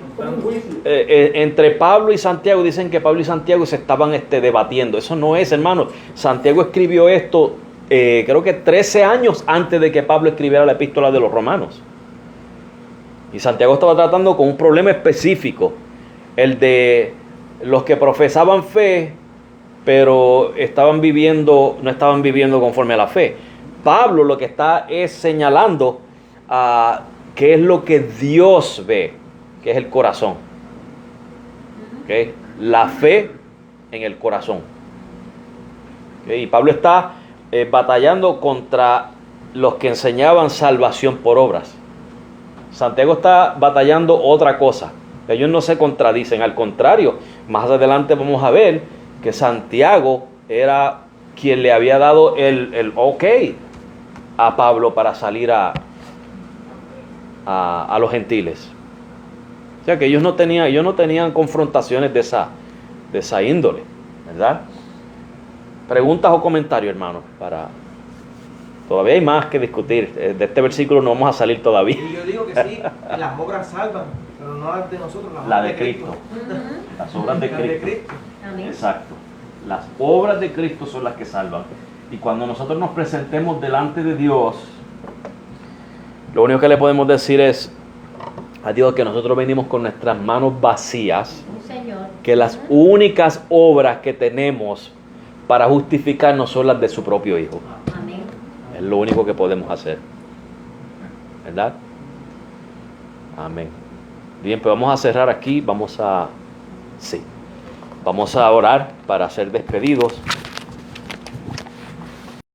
A: Entre Pablo y Santiago dicen que Pablo y Santiago se estaban debatiendo. Eso no es, hermano. Santiago escribió esto creo que 13 años antes de que Pablo escribiera la epístola de los Romanos. Y Santiago estaba tratando con un problema específico, el de los que profesaban fe, pero no estaban viviendo conforme a la fe. Pablo lo que está es señalando qué es lo que Dios ve, que es el corazón. ¿Okay? La fe en el corazón. ¿Okay? Y Pablo está batallando contra los que enseñaban salvación por obras. Santiago está batallando otra cosa. Ellos no se contradicen, al contrario, más adelante vamos a ver que Santiago era quien le había dado el ok a Pablo para salir a los gentiles. O sea que ellos no tenían confrontaciones de esa índole, ¿verdad? Preguntas o comentarios, hermanos, todavía hay más que discutir. De este versículo no vamos a salir todavía.
E: Y yo digo que sí, las obras salvan, pero no las de nosotros,
A: La de Cristo. Las obras de
E: Las de
A: Cristo.
E: Cristo.
C: Amén.
A: Exacto. Las obras de Cristo son las que salvan. Y cuando nosotros nos presentemos delante de Dios, lo único que le podemos decir es a Dios que nosotros venimos con nuestras manos vacías,
C: Señor.
A: que las únicas obras que tenemos para justificarnos son las de su propio Hijo.
C: Amén.
A: Es lo único que podemos hacer. ¿Verdad? Amén. Bien, pues vamos a cerrar aquí. Vamos a orar para ser despedidos.